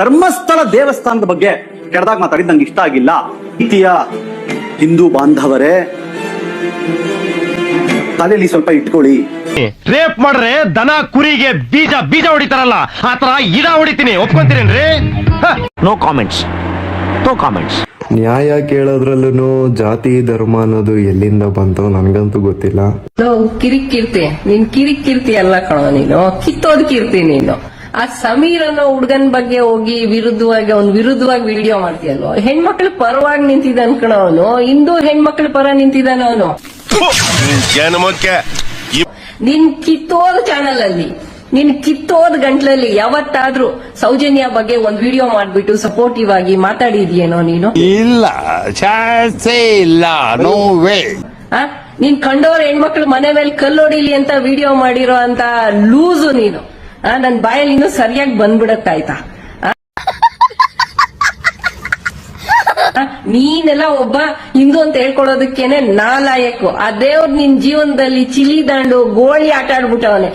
ಧರ್ಮಸ್ಥಳ ದೇವಸ್ಥಾನದ ಬಗ್ಗೆ ಕೆಡದಾಗ ಮಾತಾಡಿದ್ ನಂಗೆ ಇಷ್ಟ ಆಗಿಲ್ಲ. ಪ್ರೀತಿಯ ಹಿಂದೂ ಬಾಂಧವರೇ, ತಲೆಯಲ್ಲಿ ಸ್ವಲ್ಪ ಇಟ್ಕೊಳ್ಳಿ. ರೇಪ್ ಮಾಡ್ರೆ ದನ ಕುರಿಗೆ ಬೀಜ ಬೀಜ ಹೊಡಿತಾರಲ್ಲ ಆತರ ಇಡ ಹೊಡಿತೀನಿ, ಒಪ್ಕೊಂತೀರೇನ್ರಿ? No comments, no comments. ನ್ಯಾಯ ಕೇಳೋದ್ರಲ್ಲೂ ಜಾತಿ ಧರ್ಮ ಅನ್ನೋದು ಎಲ್ಲಿಂದ ಬಂತು ನನ್ಗಂತೂ ಗೊತ್ತಿಲ್ಲ. ಕಿರಿಕಿರ್ತಿ ನೀನ್ ಕಿರಿಕಿರ್ತಿ ಅಲ್ಲ ಕಣೋ, ನೀನು ಕಿತ್ತೋದ್ ಕೀರ್ತಿ ನೀನು. ಆ ಸಮೀರ್ ಅನ್ನೋ ಹುಡ್ಗನ್ ಬಗ್ಗೆ ಹೋಗಿ ವಿರುದ್ಧವಾಗಿ ವಿಡಿಯೋ ಮಾಡ್ತೀಯಲ್ವ. ಹೆಣ್ಮಕ್ಳ ಪರವಾಗಿ ನಿಂತಿದ್ದಾನ ಕಣ ಅವನು, ಹಿಂದೂ ಹೆಣ್ಮಕ್ಳ ಪರ ನಿಂತಿದ್ದಾನ ಅವನು. ನಿನ್ ಕಿತ್ತೋದ್ ಚಾನಲ್ ಅಲ್ಲಿ, ನಿನ್ ಕಿತ್ತೋದ್ ಗಂಟ್ಲಲ್ಲಿ ಯಾವತ್ತಾದ್ರೂ ಸೌಜನ್ಯ ಬಗ್ಗೆ ಒಂದ್ ವಿಡಿಯೋ ಮಾಡ್ಬಿಟ್ಟು ಸಪೋರ್ಟಿವ್ ಆಗಿ ಮಾತಾಡಿದ್ಯೇನೋ ನೀನು? ಇಲ್ಲ, ಚಾನ್ಸೇ ಇಲ್ಲ, ನೋ ವೇ. ನೀನ್ ಕಂಡೋರ್ ಹೆಣ್ಮಕ್ಳು ಮನೆ ಮೇಲೆ ಕಲ್ಲೊಡಿಲಿ ಅಂತ ವಿಡಿಯೋ ಮಾಡಿರೋ ಅಂತ ಲೂಸು ನೀನು. ನನ್ ಬಾಯಲ್ಲಿ ಇನ್ನೂ ಸರಿಯಾಗಿ ಬಂದ್ಬಿಡತ್ತಾಯ್ತಾ? ನೀನೆಲ್ಲ ಒಬ್ಬ ಹಿಂದೂ ಅಂತ ಹೇಳ್ಕೊಳೋದಕ್ಕೇನೆ ನಾಲಾಯಕ್ಕು. ಆ ದೇವ್ರು ನಿನ್ ಜೀವನದಲ್ಲಿ ಚಿಲಿ ದಾಂಡು ಗೋಳಿ ಆಟ ಆಡ್ಬಿಟ್ಟವನೆ.